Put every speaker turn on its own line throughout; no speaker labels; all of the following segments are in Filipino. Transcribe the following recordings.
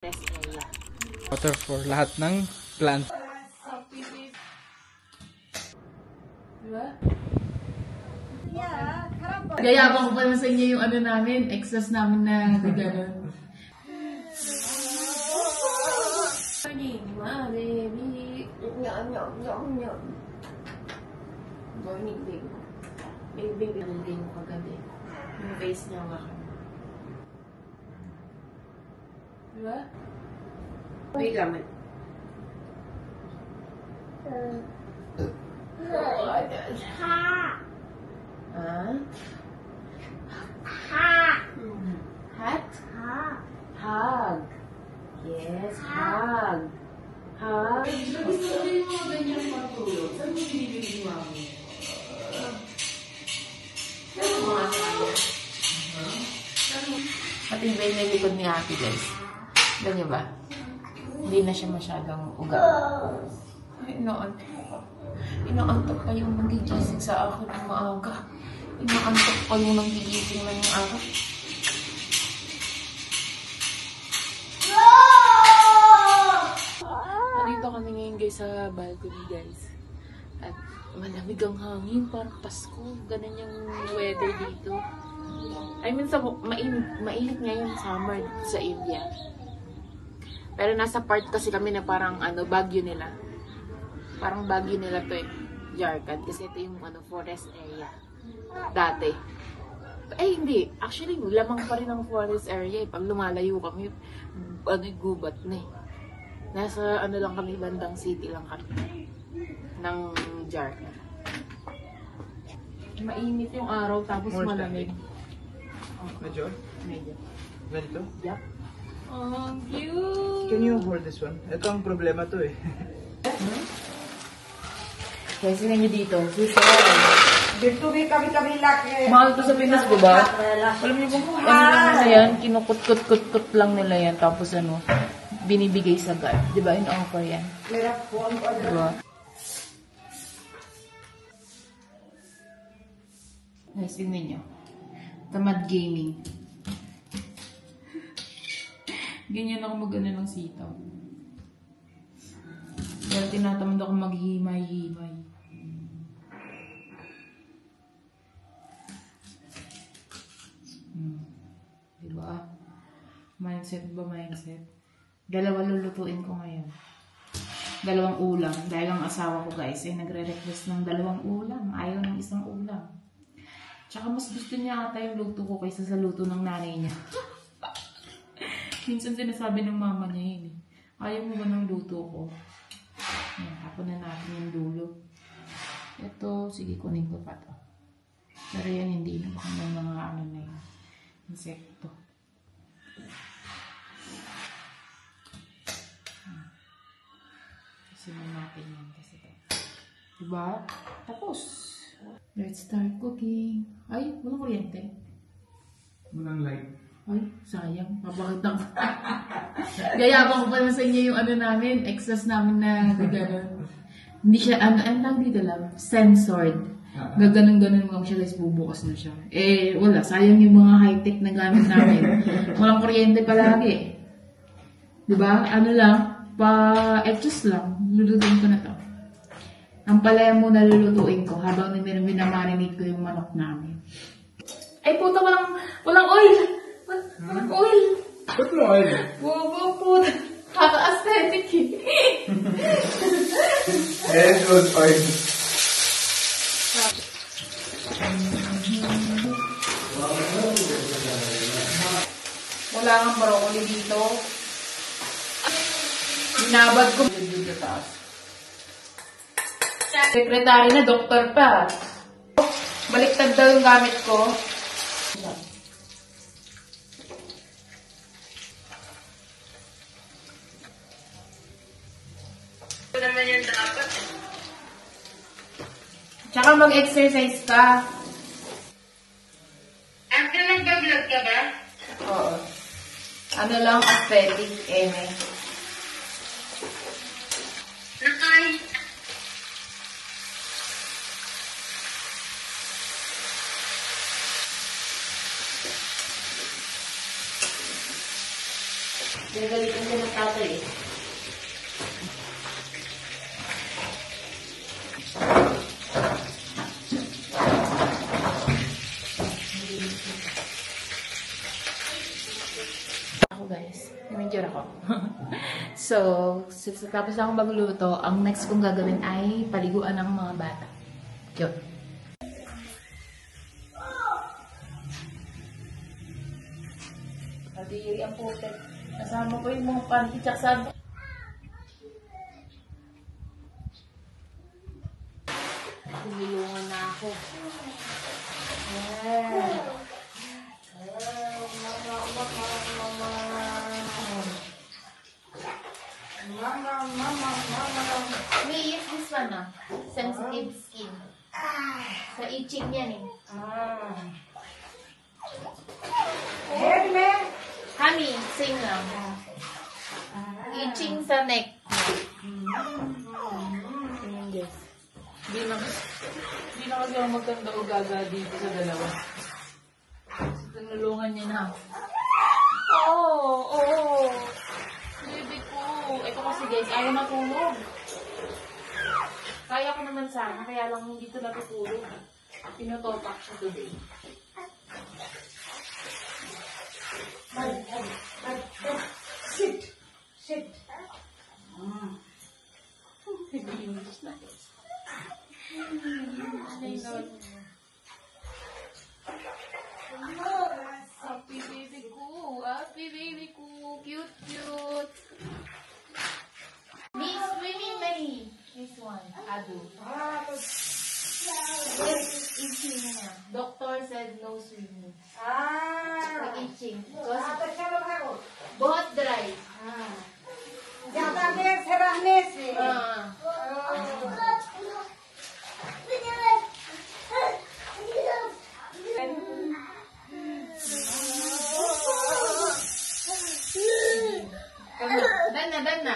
Water for lahat ng plants.
Diba? Gayabang ko pa naman sa inyo yung ano namin, extras namin na gano'n. Morning, ma, baby. Morning, baby. Baby, nalagay mo kagabi. Yung face niya nga kami. Diba? Wait lang. Hat? Hug. Yes, hug. Hug. Sabi mo ganyan matulog. Saan mo binibigay mo ako? Saan mo mga kaya? Matibay na yung likod ni Ate, guys. Ganyan ba? Hindi na siya masyadong ugaw. Inaantok pa yung nagigising sa akin ng maaga. Inaantok pa yung nagigising na yung araw. Dito kami ngayon guys sa balcony guys. At malamig ang hangin, parang Pasko. Ganun yung weather dito. I mean, mainit ngayon summer sa India. Pero nasa part kasi kami na parang Baguio nila. Parang Baguio nila to Jharkhand. Kasi ito yung forest area. Dati. Hindi. Actually, lamang pa rin ang forest area. Pag lumalayo kami, gubat na Nasa lang kami, bandang city lang kami. Ng Jharkhand. Mainit yung araw, tapos malamig.
Medyo?
Medyo.
Ganito?
Yup. Oh, cute!
Can you hold this one? Ito ang problema to
Kaya sila nyo dito.
Dito rin kami laki.
Mahal to sa Pinas, diba? Alam niyo kung ano yan, kinukut-kut-kut lang nila yan. Tapos binibigay sa guard. Diba? Yung offer yan. Diba? Guys, tingnan nyo. Tamad gaming. Ganyan ako mag-ano ng sitaw. Pero tinatamad ako maghimay-himay. Diba? Mindset ba mindset? Dalawa lulutuin ko ngayon. 2 ulam. Dahil ang asawa ko guys ay nagre-request ng 2 ulam. Ayaw ng 1 ulam. Tsaka mas gusto niya ata yung luto ko kaysa sa luto ng nanay niya. Minsan sinasabi ng mama niya yun Ayaw mo ba ng luto ko? Yan, tapon na natin yung dulo. Ito, sige kunin ko pa to. Pero yan hindi na baka may mga na yun. Insekto. Simulan natin yan kasi ito. Diba? Tapos. Let's start cooking. Ay, walang kuryente.
Walang light.
Ay, sayang. Mapakita ko. Gayabang ko pa naman sa inyo yung namin, extras namin na gano'n. Hindi siya, lang dito lang, censored. Gaganon-ganon mo siya, guys, bubukas na siya. Wala, sayang yung mga high-tech na gamit namin. Walang kuryente palagi. Diba? Pa-extras lang. Lulutuin ko na to. Ang palaya muna lulutuin ko habang minamarinate ko yung manok namin. Ay, puta, walang oil! Walang oil!
Ba't mo oil?
Puta. Kaka-aesthetic
Very good oil.
Wala kang broccoli dito. Binabad ko dito taas. Sekretary na, doktor pa. Baliktad daw yung gamit ko. Ito naman yung dapat. Tsaka mag-exercise ka.
After nag-vlog ka ba?
Oo. Lang, aesthetic, eme.
Nakain.
Gagalitan ka ng tatay eh. Ako guys, i-menture ako. So, tapos na akong magluto, ang next kong gagawin ay paliguan ng mga bata. Yun. Kadiri ang putek. Kasama ko yung mga panty tsaka Tinulungan na ako. May use this one na. Sensitive skin. Sa itching yan eh. Honey, sing lang. Itching sa neck. Yes. Di na kasi ako magkanda o gaga dito sa dalawa. Tinulungan niya na. Oo. Baby ko. Ito kasi guys, ayaw matulog. Kaya ko naman sana, kaya lang hindi ito natutulog. Pinotopak siya today. Sit. English na guys. Happy baby ko. Cute. May swimming money. This one, Adu. Itching na. Doctor said no swimming. Itching. Because बहुत dry.
ज्यादा देर से रहने से
Dana.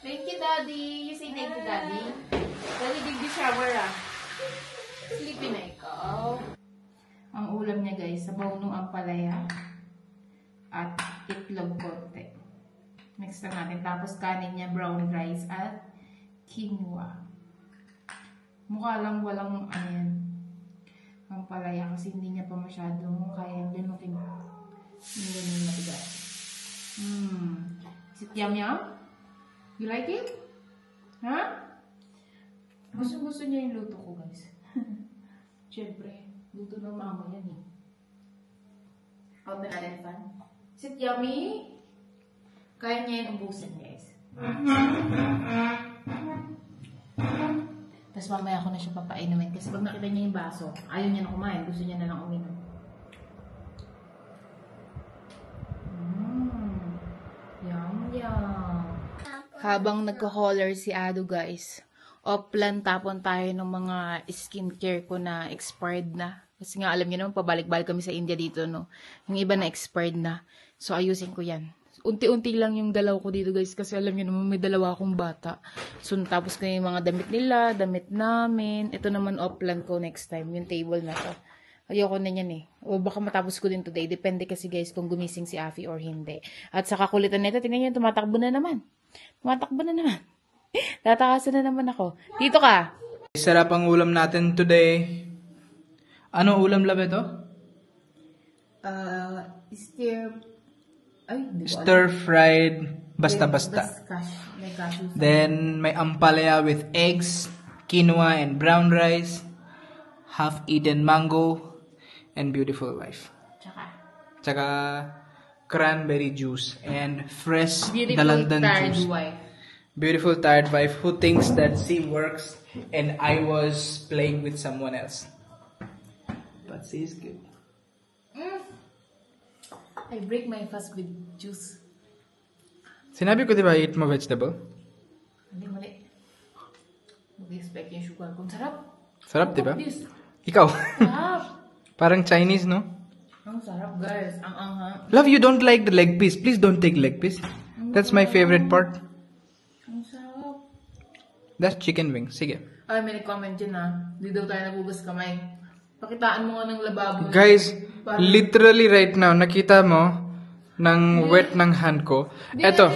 Thank you, Daddy. You say thank you, Daddy. Daddy, dig the shower Sleepy na ikaw. Ang ulam niya guys, sabaw nung ampalaya at itlog konti. Mix lang natin. Tapos kanin niya, brown rice at quinoa. Mukha lang walang ampalaya kasi hindi niya pa masyadong kayang linukin. Hindi na matigas. Is it yum? You like it? Huh? Gusto niya yung luto ko guys. Siyempre, luto ng mama yan eh. Open natin fan. Is it yummy? Kaya niya yung ubusin guys. Tapos mamaya ako na siya papainumin kasi pag nakita niya yung baso, ayaw niya na kumain. Gusto niya na lang uminom. Yum. Habang nagka-holler si Ado guys, off-plan tapon tayo ng mga skincare ko na expired na. Kasi nga alam niyo naman, pabalik-balik kami sa India dito, no? Yung iba na expired na. So ayusin ko yan. Unti-unti lang yung dalaw ko dito guys kasi alam niyo naman may dalawa akong bata. So tapos ko yung mga damit nila, damit namin. Ito naman off-plan ko next time, yung table na to. Ayoko na yan eh. O baka matapos ko din today. Depende kasi guys kung gumising si Afi or hindi. At sa kakulitan nito, tingnan nyo, tumatakbo na naman. Tatakasan na naman ako. Dito ka.
Sarap ang ulam natin today. Ano ulam lab ito? Stir-fried basta-basta. Then may ampalaya with eggs, quinoa and brown rice, half-eaten mango, and beautiful wife. Tsaka cranberry juice and fresh dalandan juice. Beautiful tired wife who thinks that she works and I was playing with someone else. But she is good.
I break my fast with juice.
Sinabi ko diba eat mo vegetable?
Hindi mali. Mag-expect yung sugar kung sarap.
Sarap diba? Ikaw?
Sarap.
Parang Chinese, no?
Ang sarap guys. Ang anghang.
Love, you don't like the leg piece. Please don't take leg piece. That's my favorite part.
Ang sarap.
That's chicken wing. Sige.
Ay, may nag-comment dyan Hindi daw tayo nagugas kamay. Pakitaan mo nga ng lababo.
Guys, literally right now, nakita mo ng wet ng hand ko. Eto.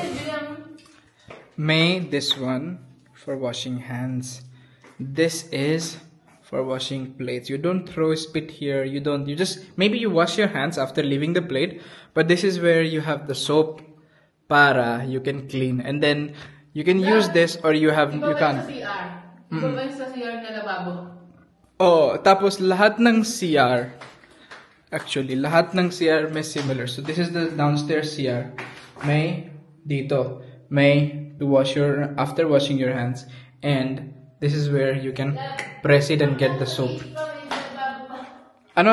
May this one for washing hands. This is for washing plates. You don't throw spit here. You just, maybe you wash your hands after leaving the plate, but this is where you have the soap para you can clean. And then you can use this or you can't.
Iba ba yung sa CR na lababo?
Oh, tapos lahat ng CR, actually, lahat ng CR may similar. So this is the downstairs CR. May dito. May to wash after washing your hands. And this is where you can press it and get the soap. Ano?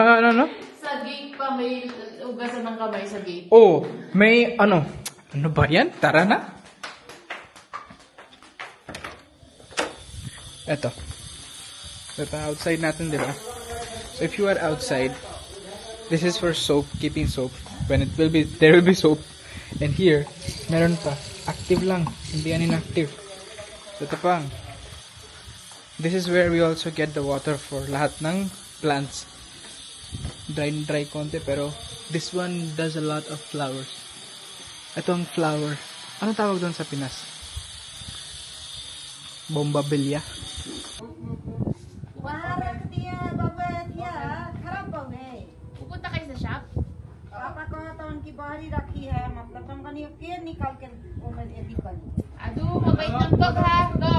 Sa gate pa may ugasan ng kamay sa gate.
Oh, may ano ba yan? Tara na. Ito, outside natin, di ba? So if you are outside, this is for soap, keeping soap. When there will be soap. And here, meron pa. Active lang, hindi yan inactive. So ito pang. This is where we also get the water for lahat ng plants. Dry konti, pero this one does a lot of flowers. Ito ang flower. Ano tawag doon sa Pinas? Bombabelia.
Pupunta kayo sa shop?
पापा को तो उनकी बाहरी रखी है मतलब तुमको नहीं के निकाल के वो में एडी कर
Ado, mabait ng dog ha. Go.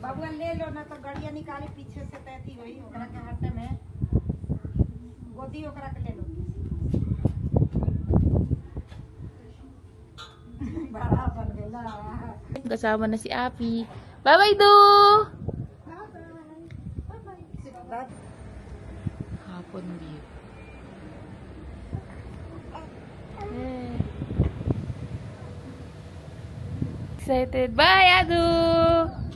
बाबू ले लो ना तो गड़िया निकाले पीछे से तैती हुई ओकरा के हाथ में गोदी ओकरा के ले लो बड़ा बन गेला
Kasama na si Api. Bye-bye, Do! Hapon view. Excited. Bye, Ado!